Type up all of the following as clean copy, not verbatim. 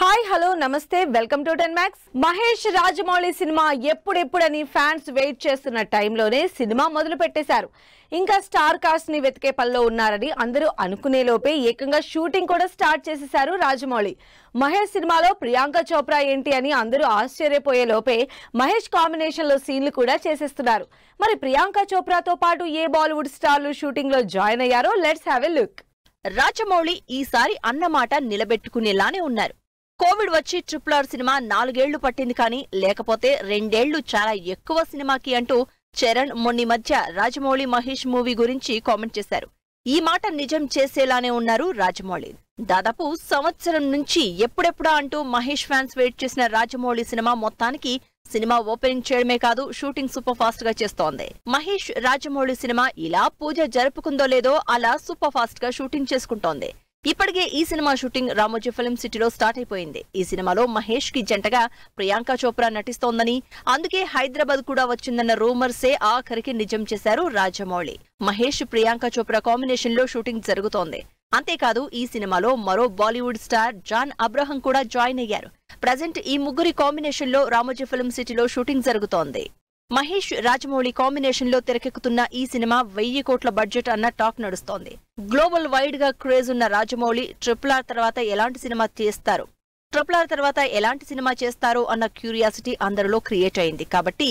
Hi hello నమస్తే welcome to 10 Max. Mahesh Rajamouli cinema ఎప్పుడెప్పుడని fans wait చేస్తున్న టైంలోనే సినిమా మొదలు పెట్టేశారు. ఇంకా స్టార్ కాస్ట్ ని వెతికే పనిలో ఉన్నారని అందరూ అనుకునే లోపే ఏకంగా షూటింగ్ కూడా స్టార్ట్ చేసేశారు రాజమౌళి. మహేష్ సినిమాలో ప్రియాంక చోప్రా ఏంటి అని అందరూ ఆశ్చర్యపోయే లోపే మహేష్ కాంబినేషన్ లో సీన్లు కూడా చేసేస్తున్నారు. మరి ప్రియాంక చోప్రాతో పాటు ఏ బాలీవుడ్ స్టార్లు షూటింగ్ లో జాయిన్ అయ్యారో let's have a look. Rajamouli ఈసారి అన్నమాట నిలబెట్టుకునేలానే ఉన్నారు. కోవిడ్ వచ్చి RRR సినిమా 4 ఏళ్లు పట్టింది కానీ లేకపోతే 2 ఏళ్లు చాలా ఎక్కువ సినిమాకి అంటూ చరణ్ మొన్ని మధ్య రాజమౌళి మహేష్ మూవీ గురించి కామెంట్ చేశారు. ఈ మాట నిజం చేసేలానే ఉన్నారు రాజమౌళి. దాదాపు సంవత్సరం నుంచి ఎప్పుడెప్పుడా అంటూ మహేష్ ఫ్యాన్స్ వెయిట్ చేసిన రాజమౌళి సినిమా మొత్తానికి సినిమా ఓపెనింగ్ చేయడమే కాదు షూటింగ్ సూపర్ ఫాస్ట్ గా చేస్తోంది. మహేష్ రాజమౌళి సినిమా ఇలా పూజ జరుపుకుందో లేదో అలా సూపర్ ఫాస్ట్ గా షూటింగ్ చేసుకుంటోంది. ఇప్పటికే ఈ సినిమా షూటింగ్ రామోజీ ఫిల్మ్ సిటీలో స్టార్ట్ అయిపోయింది. ఈ సినిమాలో మహేష్ కి జంటగా ప్రియాంక చోప్రా నటిస్తోందని, అందుకే హైదరాబాద్ కూడా వచ్చిందన్న రూమర్సే ఆఖరికి నిజం చేశారు రాజమౌళి. మహేష్ ప్రియాంక చోప్రా కాంబినేషన్ లో షూటింగ్ జరుగుతోంది. అంతేకాదు ఈ సినిమాలో మరో బాలీవుడ్ స్టార్ జాన్ అబ్రహం కూడా జాయిన్ అయ్యారు. ప్రజెంట్ ఈ ముగ్గురి కాంబినేషన్ లో రామోజీ ఫిల్మ్ సిటీలో షూటింగ్ జరుగుతోంది. మహేష్ రాజమౌళి కాంబినేషన్ లో తెరకెక్కుతున్న ఈ సినిమా 1000 కోట్ల బడ్జెట్ అన్న టాక్ నడుస్తోంది. గ్లోబల్ వైడ్ గా క్రేజ్ ఉన్న రాజమౌళి RRR తర్వాత ఎలాంటి సినిమా చేస్తారు, RRR తర్వాత ఎలాంటి సినిమా చేస్తారు అన్న క్యూరియాసిటీ అందరిలో క్రియేట్ అయింది. కాబట్టి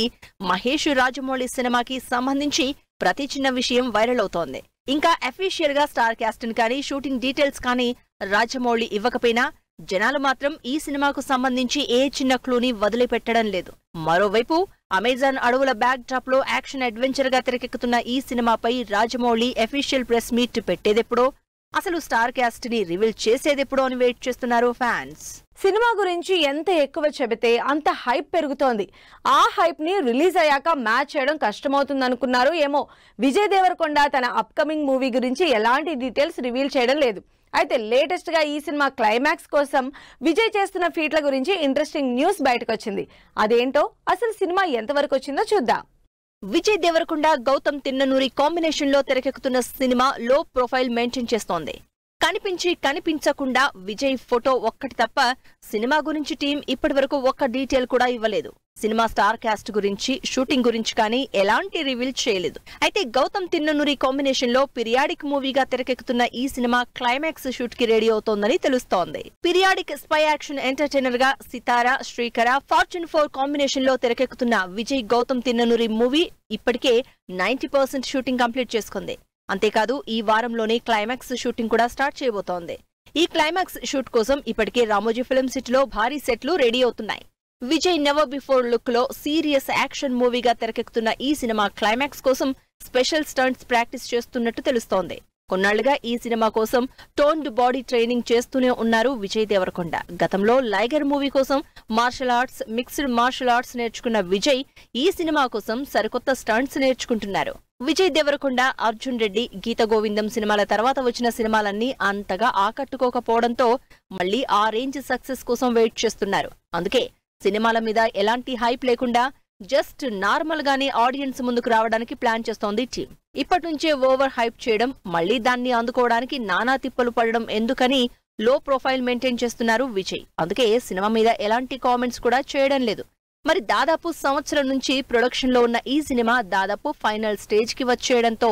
మహేష్ రాజమౌళి సినిమాకి సంబంధించి ప్రతి చిన్న విషయం వైరల్ అవుతోంది. ఇంకా అఫీషియల్ గా స్టార్ క్యాస్ట్ కానీ షూటింగ్ డీటెయిల్స్ కానీ రాజమౌళి ఇవ్వకపోయినా జనాలు మాత్రం ఈ సినిమాకు సంబంధించి ఏ చిన్న క్లూని వదిలిపెట్టడం లేదు. మరోవైపు అమెజాన్ అడవుల బ్యాక్ డ్రాప్ లో యాక్షన్ అడ్వెంచర్ గా తెరకెక్కుతున్న ఈ సినిమాపై రాజమౌళి అఫీషియల్ ప్రెస్ మీట్ పెట్టేదెప్పుడో, అసలు స్టార్ క్యాస్ట్ ని రివీల్ చేసేదెప్పుడో అని వెయిట్ చేస్తున్నారు ఫ్యాన్స్. సినిమా గురించి ఎంత ఎక్కువ చెబితే అంత హైప్ పెరుగుతోంది. ఆ హైప్ ని రిలీజ్ అయ్యాక మ్యాచ్ చేయడం కష్టమవుతుంది అనుకున్నారు ఏమో. విజయ్ దేవరకొండ తన అప్కమింగ్ మూవీ గురించి ఎలాంటి డీటెయిల్స్ రివీల్ చేయడం లేదు. అయితే లేటెస్ట్ గా ఈ సినిమా క్లైమాక్స్ కోసం విజయ్ చేస్తున్న ఫీట్ల గురించి ఇంట్రెస్టింగ్ న్యూస్ బయటకు వచ్చింది. అదేంటో, అసలు సినిమా ఎంతవరకు వచ్చిందో చూద్దాం. విజయ్ దేవరకొండ గౌతమ్ తిన్ననూరి కాంబినేషన్ లో తెరకెక్కుతున్న సినిమా లో ప్రొఫైల్ మెయింటైన్ చేస్తోంది. కనిపించి కనిపించకుండా విజయ్ ఫోటో ఒక్కటి తప్ప సినిమా గురించి టీం ఇప్పటి వరకు ఒక్క డీటెయిల్ కూడా ఇవ్వలేదు. సినిమా స్టార్ క్యాస్ట్ గురించి, షూటింగ్ గురించి కానీ ఎలాంటి రివీల్ చేయలేదు. అయితే గౌతమ్ తిన్ననూరి కాంబినేషన్ లో పిరియాడిక్ మూవీగా తెరకెక్కుతున్న ఈ సినిమా క్లైమాక్స్ షూట్ కి రెడీ అవుతోందని తెలుస్తోంది. పిరియాడిక్ స్పై యాక్షన్ ఎంటర్టైనర్ గా సితారా, శ్రీకర, ఫార్చ్యూన్ 4 కాంబినేషన్ లో తెరకెక్కుతున్న విజయ్ గౌతమ్ తిన్ననూరి మూవీ ఇప్పటికే 90% షూటింగ్ కంప్లీట్ చేసుకుంది. అంతేకాదు ఈ వారంలోనే క్లైమాక్స్ షూటింగ్ కూడా స్టార్ట్ చేయబోతోంది. ఈ క్లైమాక్స్ షూట్ కోసం ఇప్పటికే రామోజీ ఫిల్మ్ సిటీలో భారీ సెట్లు రెడీ అవుతున్నాయి. విజయ్ నెవర్ బిఫోర్ లుక్ లో సీరియస్ యాక్షన్ మూవీగా తెరకెక్కుతున్న ఈ సినిమా క్లైమాక్స్ కోసం స్పెషల్ స్టంట్స్ ప్రాక్టీస్ చేస్తున్నట్టు తెలుస్తోంది. కొన్నాళ్లుగా ఈ సినిమా కోసం టోన్డ్ బాడీ ట్రైనింగ్ చేస్తూనే ఉన్నారు విజయ్ దేవరకొండ. గతంలో లైగర్ మూవీ కోసం martial arts, mixed martial arts నేర్చుకున్న విజయ్ ఈ సినిమా కోసం సరికొత్త స్టంట్స్ నేర్చుకుంటున్నారు. విజయ్ దేవరకొండ, అర్జున్ రెడ్డి, గీత గోవిందం సినిమాల తర్వాత వచ్చిన సినిమాలన్నీ అంతగా ఆకట్టుకోకపోవడంతో మళ్లీ ఆ రేంజ్ సక్సెస్ కోసం వెయిట్ చేస్తున్నారు. అందుకే సినిమాల మీద ఎలాంటి హైప్ లేకుండా జస్ట్ నార్మల్ గానే ఆడియన్స్ ముందుకు రావడానికి ప్లాన్ చేస్తోంది టీం. ఇప్పటి నుంచే ఓవర్ హైప్ చేయడం, మళ్లీ దాన్ని అందుకోవడానికి నానా తిప్పలు పడడం ఎందుకని లో ప్రొఫైల్ మెయింటైన్ చేస్తున్నారు విజయ్. అందుకే సినిమా మీద ఎలాంటి కామెంట్స్ కూడా చేయడం లేదు. మరి దాదాపు సంవత్సరం నుంచి ప్రొడక్షన్ లో ఉన్న ఈ సినిమా దాదాపు ఫైనల్ స్టేజ్ కి వచ్చేయడంతో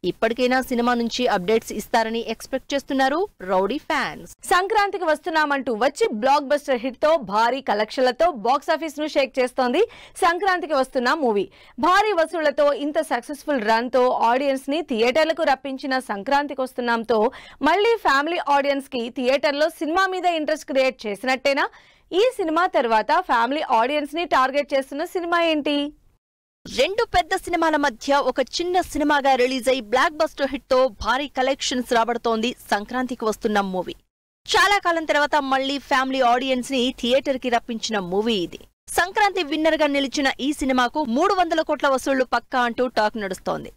ఇప్పటికైనా సినిమా నుంచి అప్డేట్స్ ఇస్తారని ఎక్స్పెక్ట్ చేస్తున్నారు రౌడీ ఫ్యాన్స్. సంక్రాంతికి వస్తున్నామంటూ వచ్చి బ్లాక్ బస్టర్ హిట్ తో భారీ కలెక్షన్లతో బాక్సాఫీస్ ను షేక్ చేస్తోంది సంక్రాంతికి వస్తున్న మూవీ. భారీ వసూళ్లతో ఇంత సక్సెస్ఫుల్ రన్ తో ఆడియన్స్ ని థియేటర్లకు రప్పించిన సంక్రాంతికి వస్తున్నాంతో మళ్లీ ఫ్యామిలీ ఆడియన్స్ కి థియేటర్లో సినిమా మీద ఇంట్రెస్ట్ క్రియేట్ చేసినట్టేనా? ఈ సినిమా తర్వాత ఫ్యామిలీ ఆడియన్స్ ని టార్గెట్ చేస్తున్న సినిమా ఏంటి? 2 పెద్ద సినిమాల మధ్య ఒక చిన్న సినిమాగా రిలీజ్ అయి బ్లాక్ బస్టర్ హిట్ తో భారీ కలెక్షన్స్ రాబడుతోంది సంక్రాంతికి వస్తున్న మూవీ. చాలా కాలం తర్వాత మళ్లీ ఫ్యామిలీ ఆడియన్స్ ని థియేటర్ కి రప్పించిన మూవీ ఇది. సంక్రాంతి విన్నర్ గా నిలిచిన ఈ సినిమాకు 300 కోట్ల వసూళ్లు పక్కా అంటూ టాక్ నడుస్తోంది.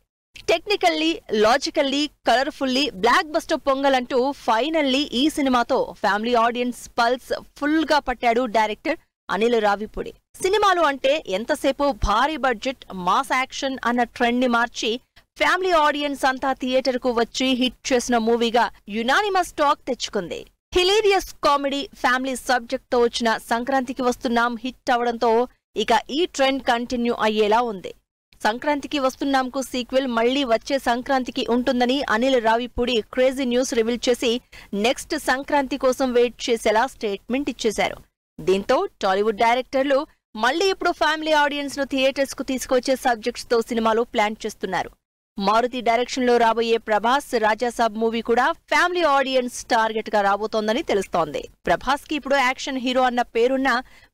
Technically, logically, colourfully blockbuster పొంగలంటూ ఫైనల్లీ ఈ సినిమాతో ఫ్యామిలీ ఆడియన్స్ పల్స్ ఫుల్ గా పట్టాడు డైరెక్టర్ అనిల్ రావిపూడి. సినిమాలు అంటే ఎంతసేపు భారీ బడ్జెట్, మాస్ యాక్షన్ అన్న ట్రెండ్ ని మార్చి ఫ్యామిలీ ఆడియన్స్ అంతా థియేటర్ కు వచ్చి హిట్ చేసిన మూవీగా యునానిమస్ టాక్ తెచ్చుకుంది. హిలేరియస్ కామెడీ ఫ్యామిలీ సబ్జెక్ట్ తో వచ్చిన సంక్రాంతికి వస్తున్నాం హిట్ అవడంతో ఇక ఈ ట్రెండ్ కంటిన్యూ అయ్యేలా ఉంది. సంక్రాంతికి వస్తున్నాంకు సీక్వెల్ మళ్లీ వచ్చే సంక్రాంతికి ఉంటుందని Anil Ravipudi crazy news reveal చేసి నెక్స్ట్ సంక్రాంతి కోసం వెయిట్ చేసేలా స్టేట్మెంట్ ఇచ్చేశారు. దీంతో టాలీవుడ్ డైరెక్టర్లు మళ్లీ ఇప్పుడు ఫ్యామిలీ ఆడియన్స్ ను థియేటర్స్ కు తీసుకొచ్చే సబ్జెక్ట్స్ తో సినిమాలు ప్లాన్ చేస్తున్నారు. మారుతి డైరెక్షన్ లో రాబోయే ప్రభాస్ రాజాసాబ్ మూవీ కూడా ఫ్యామిలీ ఆడియన్స్ టార్గెట్ గా రాబోతోందని తెలుస్తోంది. ప్రభాస్ కి ఇప్పుడు యాక్షన్ హీరో అన్న పేరున్న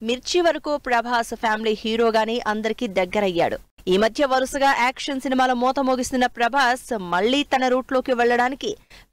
మిర్చి వరకు ప్రభాస్ ఫ్యామిలీ హీరోగానే అందరికీ దగ్గరయ్యాడు. ఈ మధ్య వరుసగా యాక్షన్ సినిమాల మోత మోగిస్తున్న ప్రభాస్ మళ్లీ తన రూట్ లోకి వెళ్లడానికి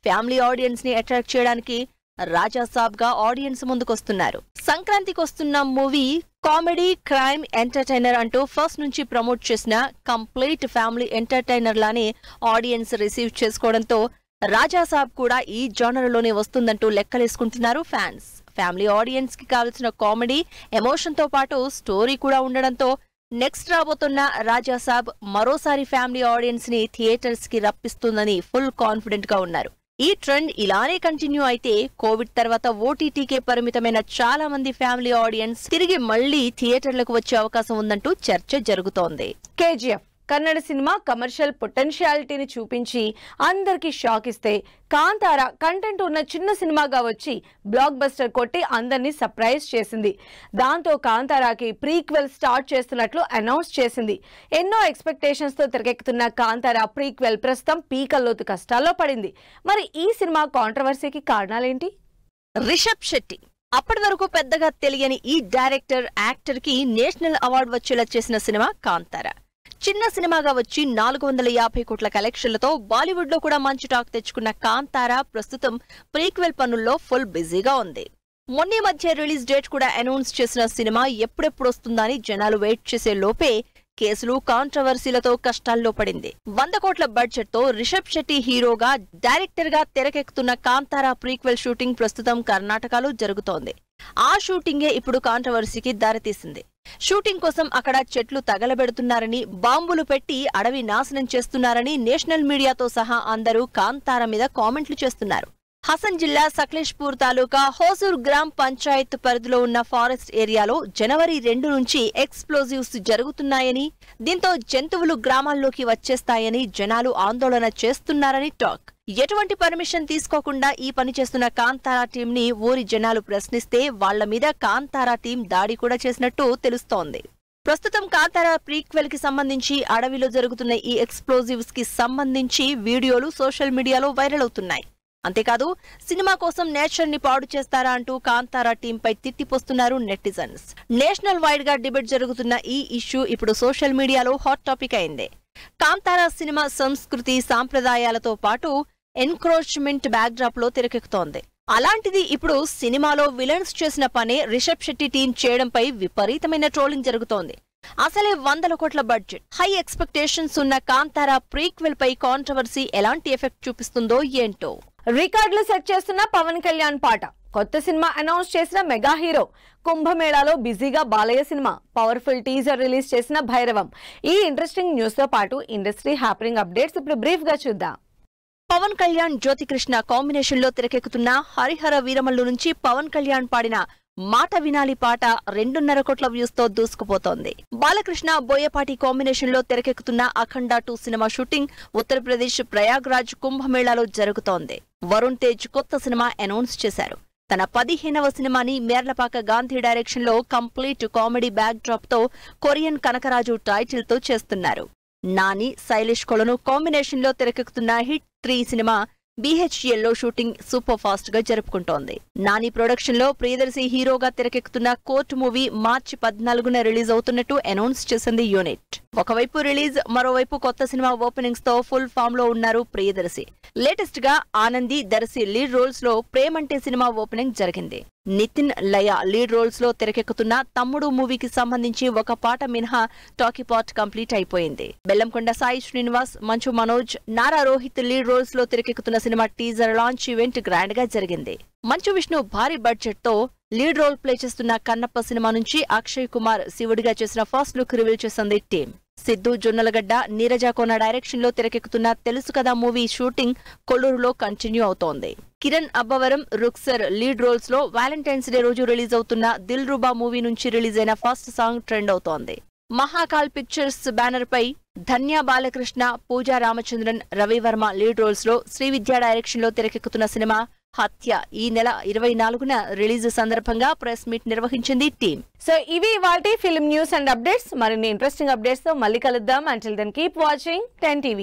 ఫ్యామిలీ ఆడియన్స్ ని అట్రాక్ట్ చేయడానికి రాజాసాబ్ గా ఆడియన్స్ ముందుకొస్తున్నారు. సంక్రాంతికి వస్తున్న మూవీ కామెడీ క్రైమ్ ఎంటర్టైనర్ అంటూ ఫస్ట్ నుంచి ప్రమోట్ చేసిన కంప్లీట్ ఫ్యామిలీ ఎంటర్టైనర్ లానే ఆడియన్స్ రిసీవ్ చేసుకోవడంతో రాజాసాబ్ కూడా ఈ జానర్ లోనే వస్తుందంటూ లెక్కలేసుకుంటున్నారు ఫ్యాన్స్. ఫ్యామిలీ ఆడియన్స్ కి కావలసిన కామెడీ ఎమోషన్ తో పాటు స్టోరీ కూడా ఉండడంతో నెక్స్ట్ రాబోతున్న రాజాసాబ్ మరోసారి ఫ్యామిలీ ఆడియన్స్ ని థియేటర్స్ కి రప్పిస్తుందని ఫుల్ కాన్ఫిడెంట్ గా ఉన్నారు. ఈ ట్రెండ్ ఇలానే కంటిన్యూ అయితే కోవిడ్ తర్వాత ఓటీటీకే పరిమితమైన చాలా మంది ఫ్యామిలీ ఆడియన్స్ తిరిగి మళ్లీ థియేటర్లకు వచ్చే అవకాశం ఉందంటూ చర్చ జరుగుతోంది. కేజీఎఫ్ కన్నడ సినిమా కమర్షియల్ పొటెన్షియాలిటీని చూపించి అందరికి షాక్ ఇస్తే కాంతార కంటెంట్ ఉన్న చిన్న సినిమాగా వచ్చి బ్లాక్ బస్టర్ కొట్టి అందరినీ సర్ప్రైజ్ చేసింది. దాంతో కాంతారాకి ప్రీక్వెల్ స్టార్ట్ చేస్తున్నట్లు అనౌన్స్ చేసింది. ఎన్నో ఎక్స్పెక్టేషన్స్ తో తెరకెక్కుతున్న కాంతార ప్రీక్వెల్ ప్రస్తుతం పీకల్లోతు కష్టాల్లో పడింది. మరి ఈ సినిమా కాంట్రవర్సీకి కారణాలేంటి? రిషబ్ శెట్టి అప్పటి వరకు పెద్దగా తెలియని ఈ డైరెక్టర్ యాక్టర్ కి నేషనల్ అవార్డు వచ్చేలా చేసిన సినిమా కాంతార. చిన్న సినిమాగా వచ్చి 450 కోట్ల కలెక్షన్లతో బాలీవుడ్ లో కూడా మంచి టాక్ తెచ్చుకున్న కాంతార ప్రస్తుతం ప్రీక్వెల్ పనుల్లో ఫుల్ బిజీగా ఉంది. మొన్న మధ్య రిలీజ్ డేట్ కూడా అనౌన్స్ చేసిన సినిమా ఎప్పుడెప్పుడు వస్తుందని జనాలు వెయిట్ చేసే లోపే కేసులు కాంట్రవర్సీలతో కష్టాల్లో పడింది. 100 కోట్ల బడ్జెట్ తో రిషబ్ శెట్టి హీరోగా డైరెక్టర్ గా తెరకెక్కుతున్న కాంతార ప్రీక్వెల్ షూటింగ్ ప్రస్తుతం కర్ణాటకలో జరుగుతోంది. ఆ షూటింగే ఇప్పుడు కాంట్రవర్సీకి దారితీసింది. షూటింగ్ కోసం అక్కడ చెట్లు తగలబెడుతున్నారని, బాంబులు పెట్టి అడవి నాశనం చేస్తున్నారని నేషనల్ మీడియాతో సహా అందరూ కాంతార మీద కామెంట్లు చేస్తున్నారు. హసన్ జిల్లా సక్లేష్పూర్ తాలూకా హోసూర్ గ్రామ్ పంచాయత్ పరిధిలో ఉన్న ఫారెస్ట్ ఏరియాలో జనవరి 2 నుంచి ఎక్స్ప్లోజివ్స్ జరుగుతున్నాయని, దీంతో జంతువులు గ్రామాల్లోకి వచ్చేస్తాయని జనాలు ఆందోళన చేస్తున్నారని టాక్. ఎటువంటి పర్మిషన్ తీసుకోకుండా ఈ పని చేస్తున్న కాంతారా టీం ని ఊరి జనాలు ప్రశ్నిస్తే వాళ్ల మీద కాంతారా టీం దాడి కూడా చేసినట్టు తెలుస్తోంది. ప్రస్తుతం కాంతారా ప్రీక్వెల్ కి సంబంధించి అడవిలో జరుగుతున్న ఈ ఎక్స్ప్లోజివ్స్ కి సంబంధించి వీడియోలు సోషల్ మీడియాలో వైరల్ అవుతున్నాయి. అంతేకాదు సినిమా కోసం నేచర్ ని పాడు చేస్తారా అంటూ కాంతారా టీంపై తిట్టిపోస్తున్నారు నెటిజన్స్. నేషనల్ వైడ్ గా డిబేట్ జరుగుతున్న ఈ ఇష్యూ ఇప్పుడు సోషల్ మీడియాలో హాట్ టాపిక్ అయింది. కాంతారా సినిమా సంస్కృతి సాంప్రదాయాలతో పాటు ఎన్క్రోచ్మెంట్ బ్యాక్ డ్రాప్ లో తెరకెక్కుతోంది. అలాంటిది ఇప్పుడు సినిమాలో విలన్స్ చేసిన పనే రిషబ్ శెట్టి టీం చేయడంపై విపరీతమైన ట్రోలింగ్ జరుగుతోంది. అసలే 100 కోట్ల బడ్జెట్, హై ఎక్స్పెక్టేషన్స్ ఉన్న కాంతారా ప్రీక్వెల్ పై కాంట్రవర్సీ ఎలాంటి ఎఫెక్ట్ చూపిస్తుందో ఏంటో. రికార్డులు సెట్ చేస్తున్న పవన్ కళ్యాణ్ పాట, కొత్త సినిమా అనౌన్స్ చేసిన మెగా హీరో, కుంభమేళాలో బిజీగా Balayya cinema, powerful teaser release చేసిన భైరవం. ఈ ఇంట్రెస్టింగ్ న్యూస్ తో పాటు ఇండస్ట్రీ హ్యాపెనింగ్ అప్డేట్స్ ఇప్పుడు బ్రీఫ్ గా చూద్దాం. పవన్ కళ్యాణ్ జ్యోతికృష్ణ కాంబినేషన్ లో తెరకెక్కుతున్న హరిహర వీరమల్లు నుంచి పవన్ కళ్యాణ్ పాడిన మాట వినాలి పాట 2.5 కోట్ల వ్యూస్ తో దూసుకుపోతోంది. బాలకృష్ణ బోయపాటి కాంబినేషన్ లో తెరకెక్కుతున్న అఖండ 2 సినిమా షూటింగ్ ఉత్తరప్రదేశ్ ప్రయాగ్రాజ్ కుంభమేళాలో జరుగుతోంది. వరుణ్ తేజ్ కొత్త సినిమా అనౌన్స్ చేశారు. తన 15వ సినిమాని మేర్లపాక గాంధీ డైరెక్షన్ లో కంప్లీట్ కామెడీ బ్యాక్ డ్రాప్ తో కొరియన్ కనకరాజు టైటిల్ తో చేస్తున్నారు. నాని, శైలేష్ కొలను కాంబినేషన్ లో తెరకెక్కుతున్న హిట్ 3 సినిమా BHL లో షూటింగ్ సూపర్ ఫాస్ట్ గా జరుపుకుంటోంది. నాని ప్రొడక్షన్ లో ప్రియదర్శి హీరోగా తెరకెక్కుతున్న కోర్టు మూవీ మార్చి 14న రిలీజ్ అవుతున్నట్టు అనౌన్స్ చేసింది యూనిట్. ఒకవైపు రిలీజ్, మరోవైపు కొత్త సినిమా ఓపెనింగ్స్ తో ఫుల్ ఫామ్ లో ఉన్నారు ప్రియదర్శి. లేటెస్ట్ గా ఆనంది, దర్శి లీడ్ రోల్స్ లో ప్రేమంటే సినిమా ఓపెనింగ్ జరిగింది. నితిన్, లయ లీడ్ రోల్స్ లో తెరకెక్కుతున్న తమ్ముడు మూవీకి సంబంధించి ఒక పాట మినహా టాకీపాట్ కంప్లీట్ అయిపోయింది. బెల్లంకొండ సాయి శ్రీనివాస్, మంచు మనోజ్, నారా రోహిత్ లీడ్ రోల్స్ లో తెరకెక్కుతున్న cinema teaser launch event grand గా జరిగింది. మంచు విష్ణు భారీ బడ్జెట్ తో లీడ్ రోల్ ప్లే చేస్తున్న కన్నప్ప సినిమా నుంచి అక్షయ్ కుమార్ శివుడిగా చేసిన ఫస్ట్ లుక్ రివీల్ చేసింది టీం. సిద్ధు జొన్నలగడ్డ, నీరజ కోన డైరెక్షన్ లో తెరకెక్కుతున్న తెలుసు కదా మూవీ షూటింగ్ కొల్లూరులో కంటిన్యూ అవుతోంది. కిరణ్ అబ్బవరం, రుక్సర్ లీడ్ రోల్స్ లో వ్యాలంటైన్స్ డే రోజు రిలీజ్ అవుతున్న దిల్ రూబా మూవీ నుంచి రిలీజ్ అయిన ఫస్ట్ సాంగ్ ట్రెండ్ అవుతోంది. మహాకాల్ పిక్చర్స్ బ్యానర్ పై ధన్య బాలకృష్ణ, పూజా రామచంద్రన్, రవివర్మ లీడ్ రోల్స్ లో శ్రీవిద్య డైరెక్షన్ లో తెరకెక్కుతున్న సినిమా హత్య ఈ నెల 24న రిలీజ్ సందర్భంగా ప్రెస్ మీట్ నిర్వహించింది టీం. సో ఇవి ఇవాల్టి ఫిల్మ్ న్యూస్ అండ్ అప్డేట్స్. మరిన్ని ఇంట్రెస్టింగ్ అప్డేట్స్ తో మళ్ళీ కలుద్దాం. Until then keep watching 10 TV.